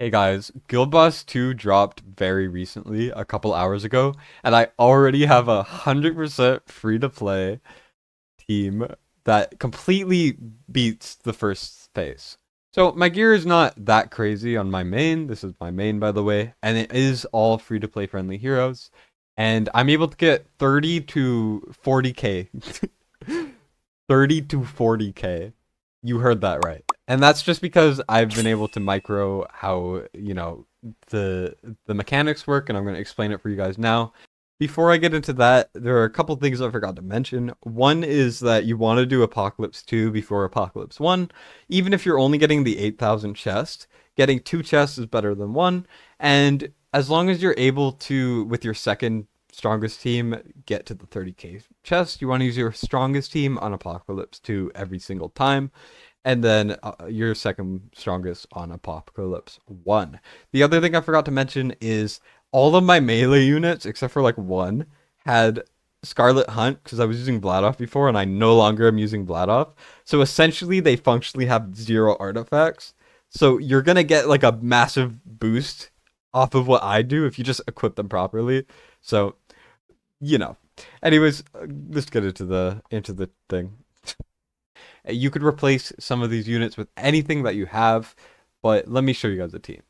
Hey guys, Guild Boss 2 dropped very recently, a couple hours ago, and I already have 100% free to play team that completely beats the first phase. So my gear is not that crazy on my main. This is my main, by the way, and it is all free to play friendly heroes. And I'm able to get 30 to 40k. 30 to 40k. You heard that right. And that's just because I've been able to micro how, the mechanics work, and I'm going to explain it for you guys now. Before I get into that, there are a couple things I forgot to mention. One is that you want to do Apocalypse 2 before Apocalypse 1. Even if you're only getting the 8,000 chest, getting 2 chests is better than 1. And as long as you're able to, with your second strongest team, get to the 30k chest, you want to use your strongest team on Apocalypse 2 every single time, and then your second strongest on Apocalypse 1. The other thing I forgot to mention is all of my melee units, except for like one, had Scarlet Hunt because I was using Bladoff before and I no longer am using Bladoff. So essentially, they functionally have 0 artifacts. So you're going to get like a massive boost off of what I do if you just equip them properly. So, you know. Anyways, let's get into the thing. You could replace some of these units with anything that you have, but let me show you guys the team.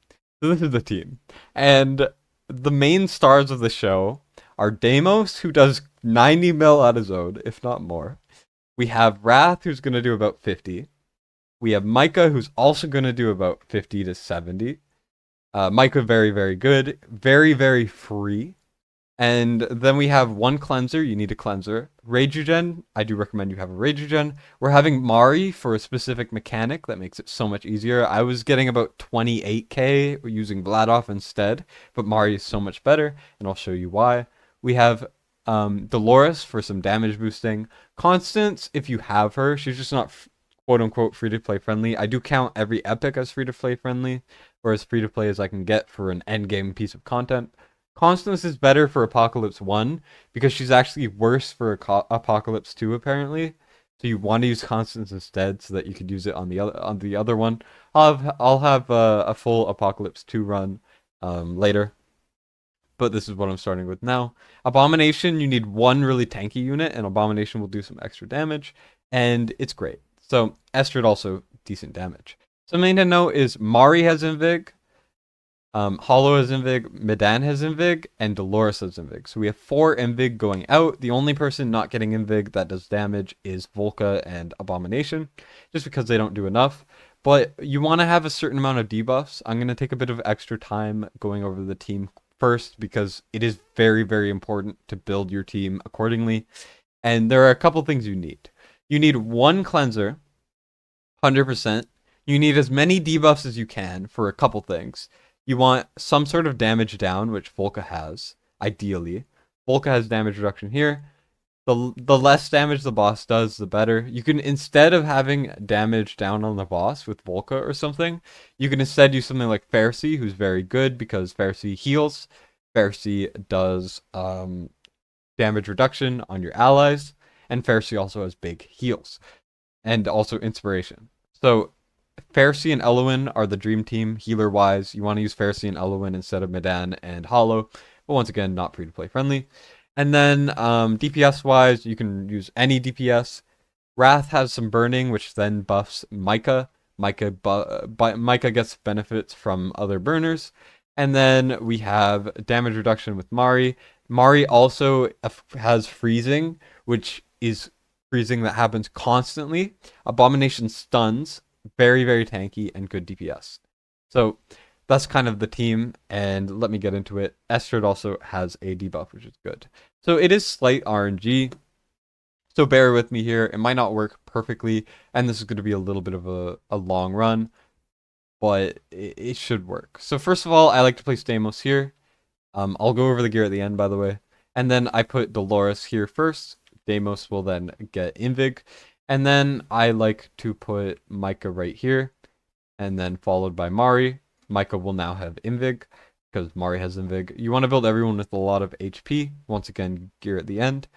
So this is the team. And the main stars of the show are Deimos, who does 90 mil on his own, if not more. We have Wrath, who's going to do about 50. We have Micah, who's also going to do about 50 to 70. Micah, very, very good. Very, very free. And then we have one cleanser. You need a cleanser. Rageogen. I do recommend you have a Rageogen. We're having Mari for a specific mechanic that makes it so much easier. I was getting about 28k using Bladoff instead, but Mari is so much better, and I'll show you why. We have Dolores for some damage boosting. Constance, if you have her, she's just not quote unquote free to play friendly. I do count every epic as free to play friendly, or as free to play as I can get for an end game piece of content. Constance is better for Apocalypse 1 because she's actually worse for Apocalypse 2 apparently. So you want to use Constance instead so that you could use it on the other one. I'll have a full Apocalypse 2 run later, but this is what I'm starting with now. Abomination, you need one really tanky unit, and Abomination will do some extra damage, and it's great. So Estrid also decent damage. Something to note is Mari has Invig, Hollow has Invig, Medan has Invig, and Dolores has Invig. So we have 4 Invig going out. The only person not getting Invig that does damage is Volca and Abomination, just because they don't do enough. But you want to have a certain amount of debuffs. I'm going to take a bit of extra time going over the team first because it is very, very important to build your team accordingly. And there are a couple things you need. You need one cleanser, 100%. You need as many debuffs as you can for a couple things. You want some sort of damage down, which Volca has, ideally. Volca has damage reduction here. The less damage the boss does, the better. You can, instead of having damage down on the boss with Volca or something, you can instead use something like Pharisee, who's very good because Pharisee heals. Pharisee does damage reduction on your allies, and Pharisee also has big heals, and also inspiration. So Pharisee and Elowen are the dream team healer-wise. You want to use Pharisee and Elowen instead of Medan and Hollow, but once again, not free-to-play friendly. And then DPS-wise, you can use any DPS. Wrath has some burning, which then buffs Micah. Micah gets benefits from other burners. And then we have damage reduction with Mari. Mari also has freezing, which is freezing that happens constantly. Abomination stuns, very, very tanky and good DPS. So that's kind of the team, and let me get into it. Estrid also has a debuff, which is good. So it is slight RNG, so bear with me here. It might not work perfectly, and this is going to be a little bit of a long run, but it should work. So first of all, I like to place Deimos here. I'll go over the gear at the end, by the way. And then I put Dolores here first. Deimos will then get Invig. And then I like to put Micah right here, and then followed by Mari. Micah will now have Invig, because Mari has Invig. You want to build everyone with a lot of HP. Once again, gear at the end.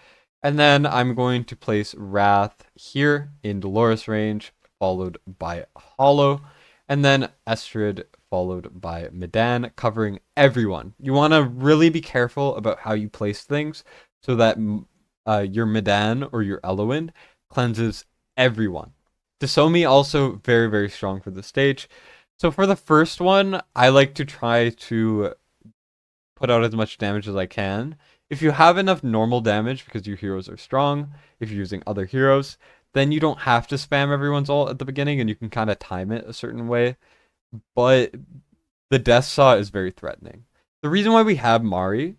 And then I'm going to place Wrath here in Dolores range, followed by Hollow. And then Estrid followed by Medan, covering everyone. You want to really be careful about how you place things so that your Medan or your Eloin cleanses everyone. Desomi also very, very strong for the stage. So for the first one, I like to try to put out as much damage as I can. If you have enough normal damage because your heroes are strong, if you're using other heroes, then you don't have to spam everyone's ult at the beginning and you can kind of time it a certain way. But the Death Saw is very threatening. The reason why we have Mari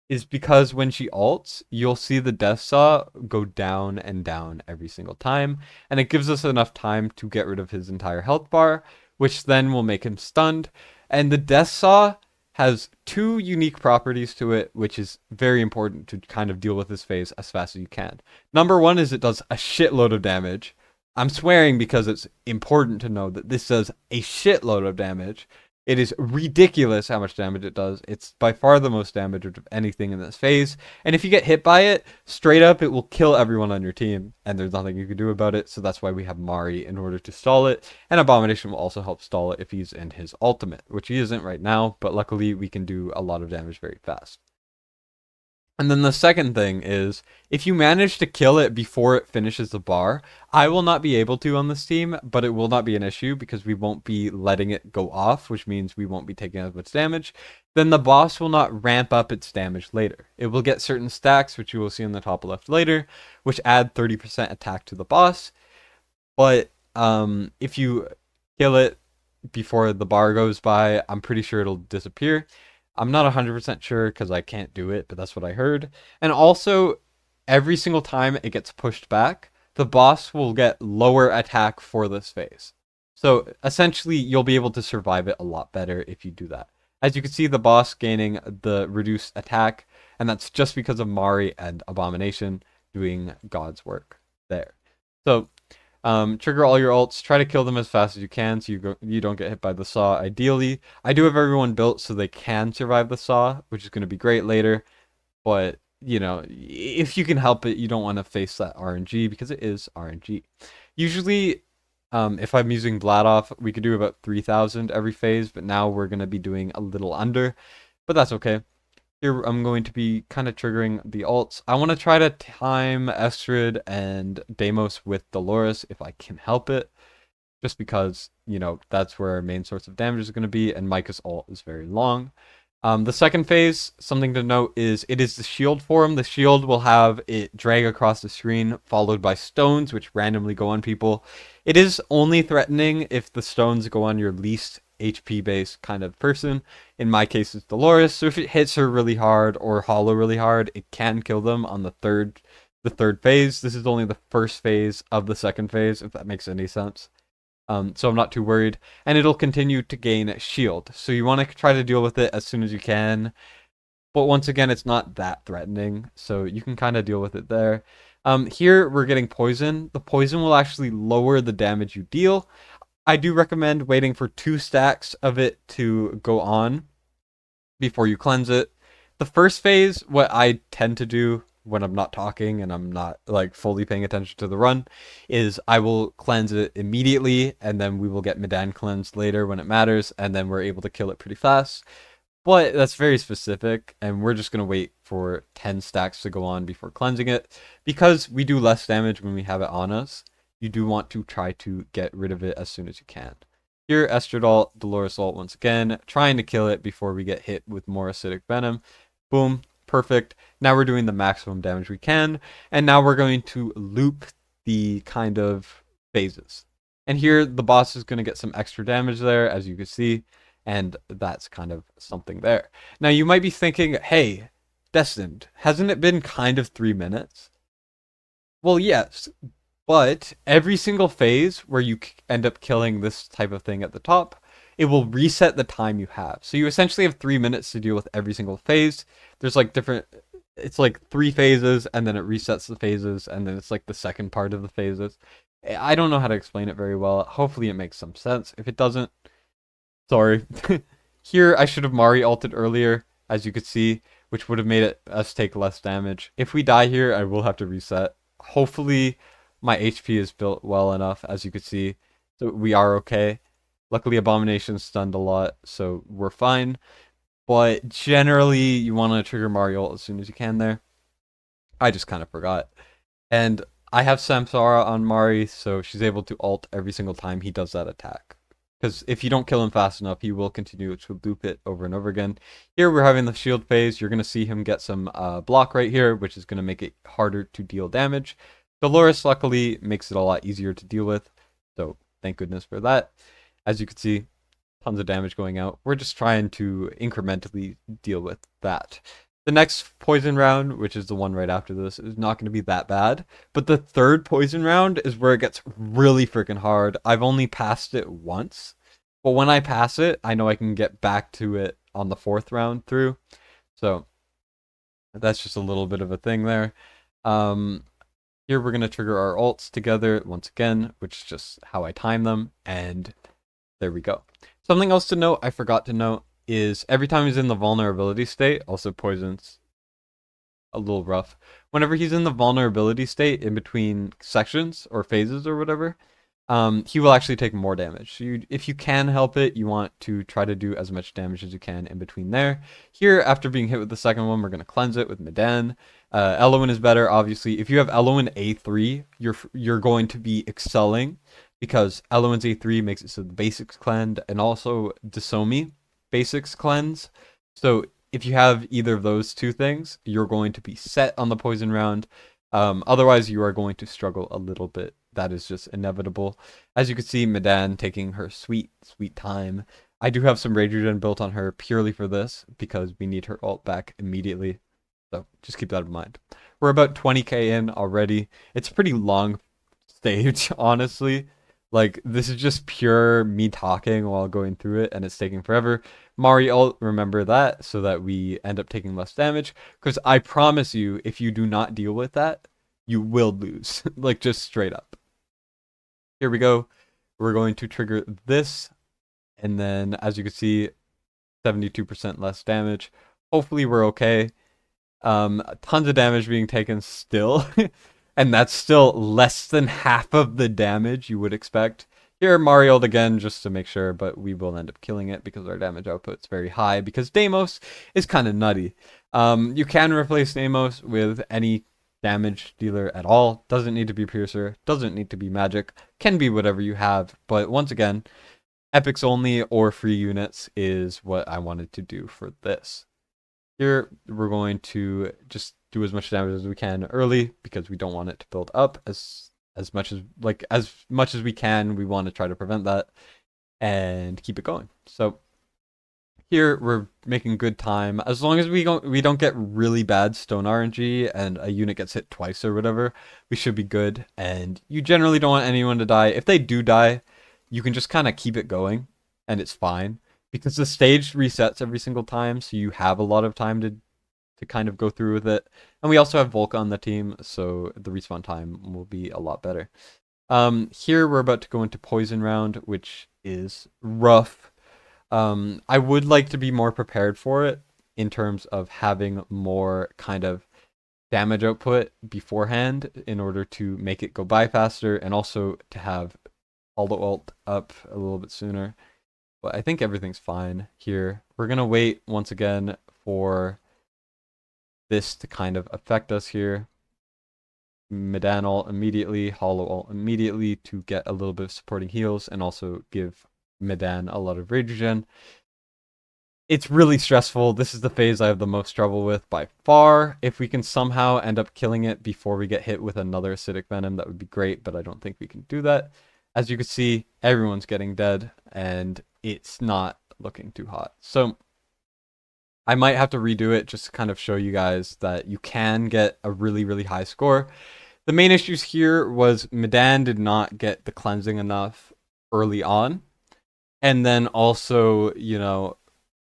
is because when she ults, you'll see the Death Saw go down and down every single time, and it gives us enough time to get rid of his entire health bar, which then will make him stunned. And the Death Saw has two unique properties to it, which is very important to kind of deal with this phase as fast as you can. Number one is it does a shitload of damage. I'm swearing because it's important to know that this does a shitload of damage. It is ridiculous how much damage it does. It's by far the most damage of anything in this phase. And if you get hit by it, straight up, it will kill everyone on your team. And there's nothing you can do about it. So that's why we have Mari in order to stall it. And Abomination will also help stall it if he's in his ultimate, which he isn't right now. But luckily, we can do a lot of damage very fast. And then the second thing is, if you manage to kill it before it finishes the bar, I will not be able to on this team, but it will not be an issue because we won't be letting it go off, which means we won't be taking as much damage. Then the boss will not ramp up its damage later. It will get certain stacks, which you will see in the top left later, which add 30% attack to the boss. But if you kill it before the bar goes by, I'm pretty sure it'll disappear. I'm not 100% sure because I can't do it, but that's what I heard. And also, every single time it gets pushed back, the boss will get lower attack for this phase. So essentially, you'll be able to survive it a lot better if you do that. As you can see, the boss gaining the reduced attack, and that's just because of Mari and Abomination doing God's work there. So trigger all your ults. Try to kill them as fast as you can so you don't get hit by the saw. Ideally, I do have everyone built so they can survive the saw, which is going to be great later. But you know, if you can help it, you don't want to face that RNG because it is RNG. Usually, if I'm using Vladoff, we could do about 3,000 every phase, but now we're going to be doing a little under. But that's okay. Here I'm going to be kind of triggering the ults. I want to try to time Estrid and Deimos with Dolores if I can help it. Just because, you know, that's where our main source of damage is going to be, and Micah's ult is very long. The second phase, something to note is it is the shield form. The shield will have it drag across the screen, followed by stones, which randomly go on people. It is only threatening if the stones go on your least HP based kind of person. In my case, it's Dolores. So if it hits her really hard or hollow really hard, it can kill them on the third phase. This is only the first phase of the second phase, if that makes any sense. So I'm not too worried. And it'll continue to gain shield. So you want to try to deal with it as soon as you can. But once again, it's not that threatening. So you can kind of deal with it there. Here, we're getting poison. The poison will actually lower the damage you deal. I do recommend waiting for 2 stacks of it to go on before you cleanse it. The first phase, what I tend to do when I'm not talking and I'm not like fully paying attention to the run, is I will cleanse it immediately, and then we will get Medan cleansed later when it matters, and then we're able to kill it pretty fast. But that's very specific, and we're just going to wait for 10 stacks to go on before cleansing it. Because we do less damage when we have it on us, you do want to try to get rid of it as soon as you can. Here, Estrid ult, Dolores ult once again, trying to kill it before we get hit with more acidic venom. Boom, perfect. Now we're doing the maximum damage we can, and now we're going to loop the kind of phases. And here, the boss is going to get some extra damage there, as you can see, and that's kind of something there. Now, you might be thinking, hey, Destined, hasn't it been kind of 3 minutes? Well, yes, but every single phase where you end up killing this type of thing at the top, it will reset the time you have. So you essentially have 3 minutes to deal with every single phase. There's like it's like 3 phases, and then it resets the phases, and then it's like the second part of the phases. I don't know how to explain it very well. Hopefully it makes some sense. If it doesn't, sorry. Here, I should have Mari ulted earlier, as you could see, which would have made us take less damage. If we die here, I will have to reset. Hopefully my HP is built well enough, as you can see, so we are okay. Luckily, Abomination's stunned a lot, so we're fine. But generally, you want to trigger Mario as soon as you can there. I just kind of forgot. And I have Samsara on Mari, so she's able to ult every single time he does that attack. Because if you don't kill him fast enough, he will continue to loop it over and over again. Here we're having the shield phase. You're going to see him get some block right here, which is going to make it harder to deal damage. Dolores, luckily, makes it a lot easier to deal with. So thank goodness for that. As you can see, tons of damage going out. We're just trying to incrementally deal with that. The next poison round, which is the one right after this, is not going to be that bad. But the third poison round is where it gets really freaking hard. I've only passed it once. But when I pass it, I know I can get back to it on the fourth round through. So that's just a little bit of a thing there. Um, Here we're going to trigger our ults together once again, which is just how I time them. And there we go. Something else to note, I forgot to note, is every time he's in the vulnerability state, also poison's a little rough. Whenever he's in the vulnerability state in between sections or phases or whatever, he will actually take more damage. So if you can help it, you want to try to do as much damage as you can in between there. Here, after being hit with the second one, we're going to cleanse it with Medan. Eloin is better, obviously. If you have Eloin A3, you're going to be excelling because Eloin's A3 makes it so the basics cleanse and also Desomi basics cleanse. So if you have either of those two things, you're going to be set on the poison round. Otherwise, you are going to struggle a little bit. That is just inevitable. As you can see, Medan taking her sweet, sweet time. I do have some Rage Regen built on her purely for this because we need her ult back immediately. So just keep that in mind. We're about 20k in already. It's a pretty long stage, honestly. Like, this is just pure me talking while going through it, and it's taking forever. Mari ult, remember that, so that we end up taking less damage. Because I promise you, if you do not deal with that, you will lose. Like, just straight up. Here we go. We're going to trigger this, and then, as you can see, 72% less damage. Hopefully we're okay. Tons of damage being taken still. And that's still less than half of the damage you would expect. Here, Mario'd again, just to make sure, but we will end up killing it because our damage output's very high, because Deimos is kind of nutty. You can replace Deimos with any damage dealer at all. Doesn't need to be Piercer, doesn't need to be Magic, can be whatever you have, but once again, Epics only or free units is what I wanted to do for this. Here, we're going to just do as much damage as we can early because we don't want it to build up as much as we can. We want to try to prevent that and keep it going. So here we're making good time. As long as we don't get really bad stone RNG and a unit gets hit twice or whatever, we should be good. And you generally don't want anyone to die. If they do die, you can just kind of keep it going and it's fine. Because the stage resets every single time, so you have a lot of time to kind of go through with it. And we also have Volca on the team, so the respawn time will be a lot better. Here we're about to go into poison round, which is rough. I would like to be more prepared for it in terms of having more kind of damage output beforehand in order to make it go by faster and also to have all the ult up a little bit sooner. But I think everything's fine here. We're going to wait once again for this to kind of affect us here. Medan ult immediately, Hollow ult immediately to get a little bit of supporting heals and also give Medan a lot of rage regen. It's really stressful. This is the phase I have the most trouble with by far. If we can somehow end up killing it before we get hit with another acidic venom, that would be great, but I don't think we can do that. As you can see, everyone's getting dead, and it's not looking too hot. So I might have to redo it just to kind of show you guys that you can get a really, really high score. The main issues here was Medan did not get the cleansing enough early on. And then also, you know,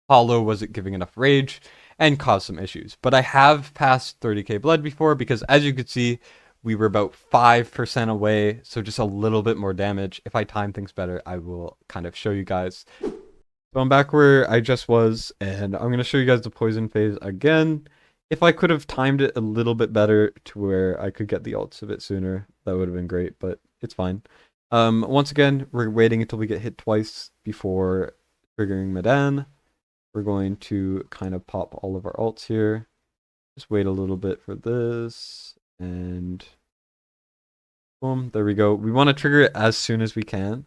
Hollow wasn't giving enough rage and caused some issues. But I have passed 30k blood before because, as you could see, we were about 5% away, so just a little bit more damage. If I time things better, I will kind of show you guys. So I'm back where I just was, and I'm going to show you guys the poison phase again. If I could have timed it a little bit better to where I could get the ults a bit sooner, that would have been great, but it's fine. Once again, we're waiting until we get hit twice before triggering Medan. We're going to kind of pop all of our ults here. Just wait a little bit for this, and boom, there we go. We want to trigger it as soon as we can,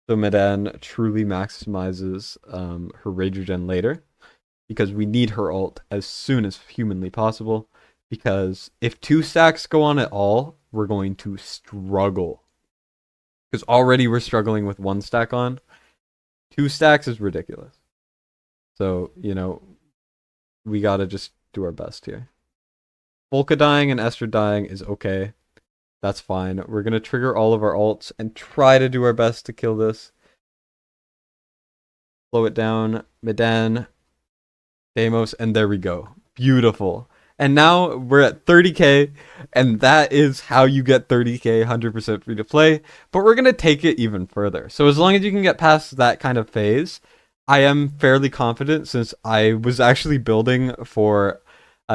so Medan truly maximizes her Rage Regen later, because we need her ult as soon as humanly possible, because if 2 stacks go on at all, we're going to struggle. Because already we're struggling with 1 stack on. 2 stacks is ridiculous. So, we gotta just do our best here. Volca dying and Esther dying is okay. That's fine. We're gonna trigger all of our ults and try to do our best to kill this. Slow it down. Medan, Deimos, and there we go. Beautiful. And now we're at 30k, and that is how you get 30k 100% free to play. But we're going to take it even further. So as long as you can get past that kind of phase, I am fairly confident, since I was actually building for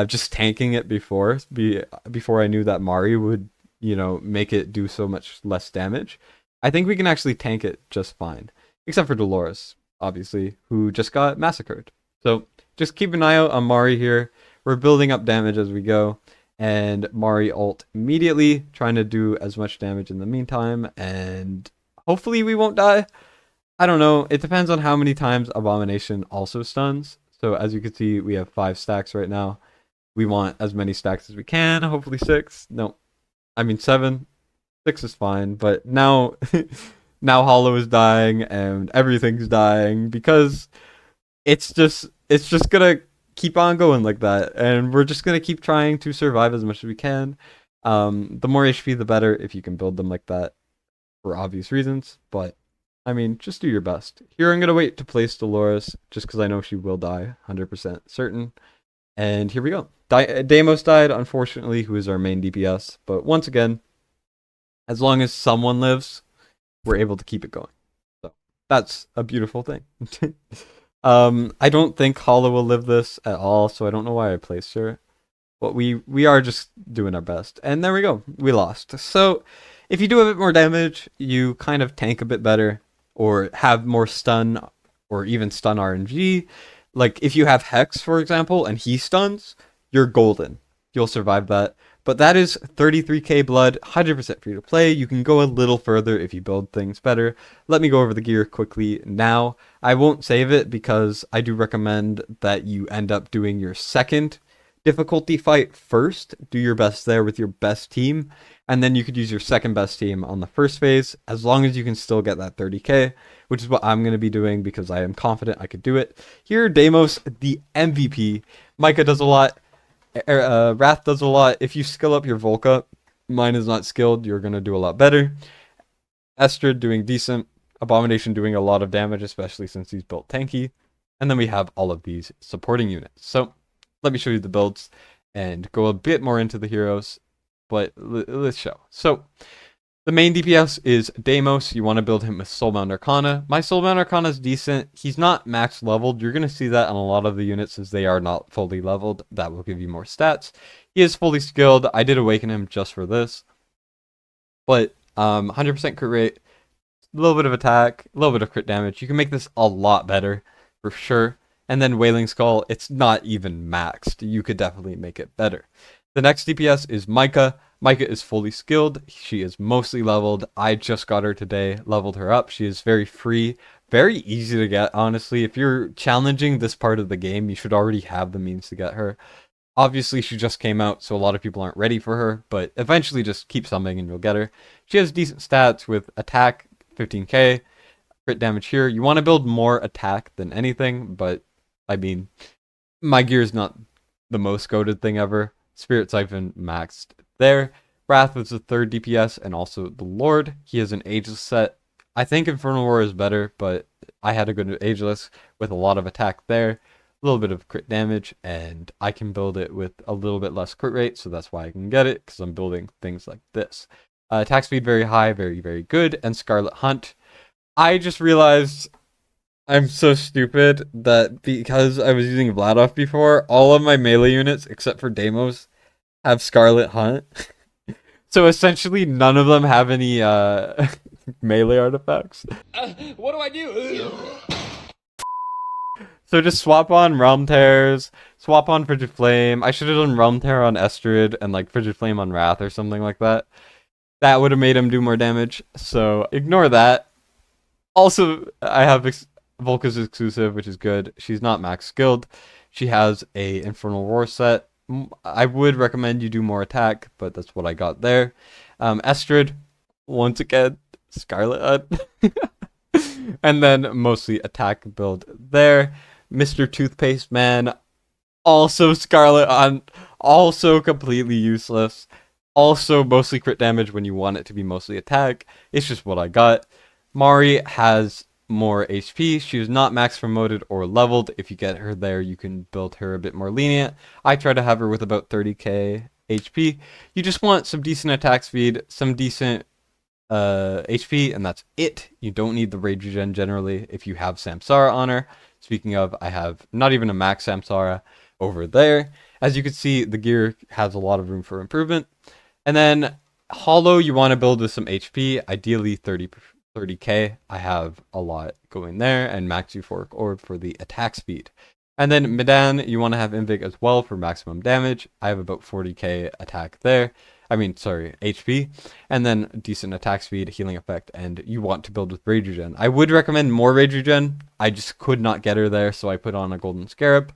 just tanking it before I knew that Mari would, make it do so much less damage. I think we can actually tank it just fine. Except for Dolores, obviously, who just got massacred. So just keep an eye out on Mari here. We're building up damage as we go, and Mari ult immediately, trying to do as much damage in the meantime, and hopefully we won't die. I don't know. It depends on how many times Abomination also stuns. So as you can see, we have 5 stacks right now. We want as many stacks as we can, hopefully 6. No, I mean 7. 6 is fine, but now, now Hollow is dying, and everything's dying, because it's just gonna keep on going like that, and we're just gonna keep trying to survive as much as we can. The more HP, the better, if you can build them like that, for obvious reasons. But I mean, just do your best. Here, I'm gonna wait to place Dolores, just because I know she will die, 100% certain. And here we go. Deimos died, unfortunately, who is our main DPS. But once again, as long as someone lives, we're able to keep it going. So that's a beautiful thing. I don't think Hollow will live this at all, so I don't know why I placed her. But we are just doing our best. And there we go. We lost. So if you do a bit more damage, you kind of tank a bit better, or have more stun, or even stun RNG. Like if you have Hex, for example, and he stuns, you're golden. You'll survive that. But that is 33k blood, 100% free to play. You can go a little further if you build things better. Let me go over the gear quickly now. I won't save it, because I do recommend that you end up doing your second difficulty fight first. Do your best there with your best team, and then you could use your second best team on the first phase, as long as you can still get that 30k, which is what I'm going to be doing, because I am confident I could do it. Here, Deimos, the MVP. Micah does a lot. Wrath does a lot. If you skill up your Volca, mine is not skilled, you're going to do a lot better. Esther doing decent. Abomination doing a lot of damage, especially since he's built tanky. And then we have all of these supporting units. So let me show you the builds and go a bit more into the heroes, but let's show. So the main DPS is Deimos. You want to build him with Soulbound Arcana. My Soulbound Arcana is decent. He's not max leveled. You're going to see that on a lot of the units, as they are not fully leveled. That will give you more stats. He is fully skilled. I did awaken him just for this. But 100% crit rate, a little bit of attack, a little bit of crit damage. You can make this a lot better, for sure. And then Wailing Skull, it's not even maxed. You could definitely make it better. The next DPS is Micah. Micah is fully skilled. She is mostly leveled. I just got her today, leveled her up. She is very free, very easy to get, honestly. If you're challenging this part of the game, you should already have the means to get her. Obviously, she just came out, so a lot of people aren't ready for her, but eventually just keep summoning and you'll get her. She has decent stats with attack, 15k, crit damage here. You want to build more attack than anything, but I mean, my gear is not the most goated thing ever. Spirit Siphon maxed there. Wrath was the third DPS, and also the Lord. He has an Ageless set. I think Infernal Roar is better, but I had a good Ageless with a lot of attack there. A little bit of crit damage, and I can build it with a little bit less crit rate, so that's why I can get it, because I'm building things like this. Attack speed very high, very, very good, and Scarlet Hunt. I just realized I'm so stupid that because I was using Vladoff before, all of my melee units, except for Deimos, have Scarlet Hunt. So essentially none of them have any melee artifacts. What do I do? So just swap on Realm Tears, swap on Frigid Flame. I should have done Realm Tear on Estrid and like Frigid Flame on Wrath or something like that. That would have made him do more damage. So ignore that. Also, I have Volka's exclusive, which is good. She's not max skilled. She has a Infernal Roar set. I would recommend you do more attack, but that's what I got there. Estrid, once again, Scarlet and then mostly attack build there. Mr. Toothpaste Man, also Scarlet on, also completely useless. Also mostly crit damage when you want it to be mostly attack. It's just what I got. Mari has more HP. She is not max promoted or leveled. If you get her there, you can build her a bit more lenient. I try to have her with about 30k HP. You just want some decent attack speed, some decent HP, and that's it. You don't need the rage regen generally if you have Samsara on her. Speaking of, I have not even a max Samsara over there. As you can see, the gear has a lot of room for improvement. And then Hollow, you want to build with some HP, ideally 30k. I have a lot going there, and Max Euphoric Orb for the attack speed. And then Medan, you want to have Invig as well for maximum damage. I have about 40k attack there. HP. And then decent attack speed, healing effect, and you want to build with Rage Regen. I would recommend more Rage Regen. I just could not get her there, so I put on a Golden Scarab,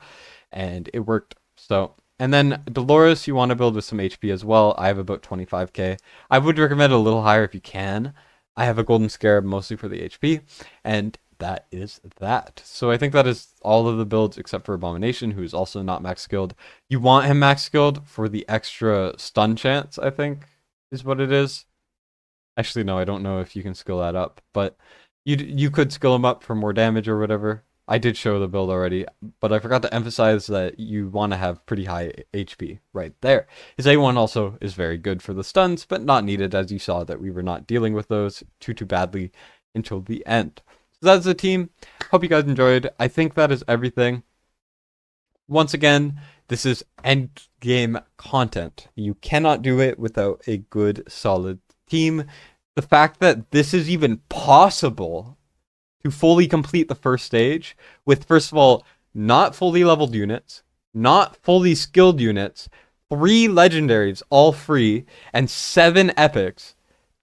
and it worked. So, and then Dolores, you want to build with some HP as well. I have about 25k. I would recommend a little higher if you can. I have a Golden Scarab mostly for the HP, and that is that. So I think that is all of the builds except for Abomination, who is also not max skilled. You want him max skilled for the extra stun chance, I think, is what it is. Actually, no, I don't know if you can skill that up, but you could skill him up for more damage or whatever. I did show the build already, but I forgot to emphasize that you want to have pretty high HP right there. His A1 also is very good for the stuns, but not needed, as you saw that we were not dealing with those too badly until the end. So that's the team. Hope you guys enjoyed. I think that is everything. Once again, this is end game content. You cannot do it without a good, solid team. The fact that this is even possible to fully complete the first stage with, first of all, not fully leveled units, not fully skilled units, 3 legendaries, all free, and 7 epics.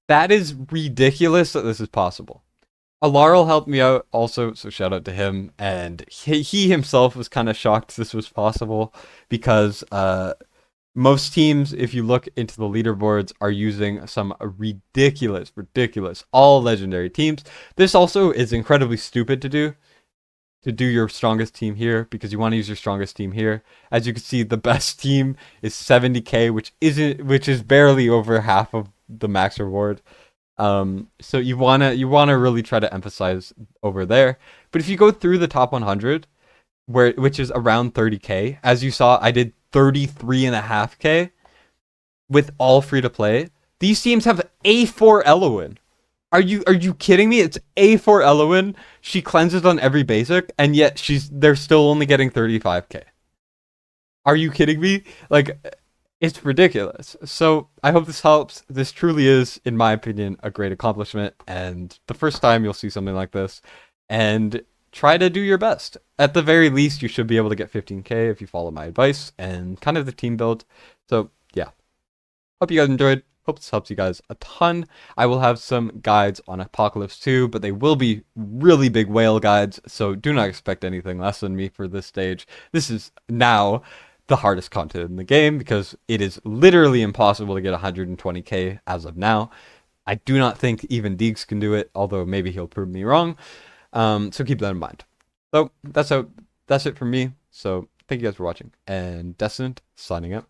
That is ridiculous that this is possible. Alarl helped me out also, so shout out to him. And he himself was kind of shocked this was possible because most teams, if you look into the leaderboards, are using some ridiculous, all legendary teams. This also is incredibly stupid to do your strongest team here, because you want to use your strongest team here. As you can see, the best team is 70k, which is barely over half of the max reward. So you wanna really try to emphasize over there. But if you go through the top 100, which is around 30k, as you saw, I did 33.5k with all free to play. These teams have A4 Elowen. Are you kidding me? It's A4 Elowen. She cleanses on every basic, and yet they're still only getting 35k. Are you kidding me? Like, it's ridiculous. So I hope this helps. This truly is, in my opinion, a great accomplishment, and the first time you'll see something like this. And try to do your best. At the very least, you should be able to get 15k if you follow my advice and kind of the team build. So yeah, hope you guys enjoyed. Hope this helps you guys a ton. I will have some guides on Apocalypse 2, but they will be really big whale guides, so do not expect anything less than me for this stage. This is now the hardest content in the game because it is literally impossible to get 120k as of now. I do not think even Deeks can do it, although maybe he'll prove me wrong. So keep that in mind. So that's it from me. So thank you guys for watching, and Destined signing out.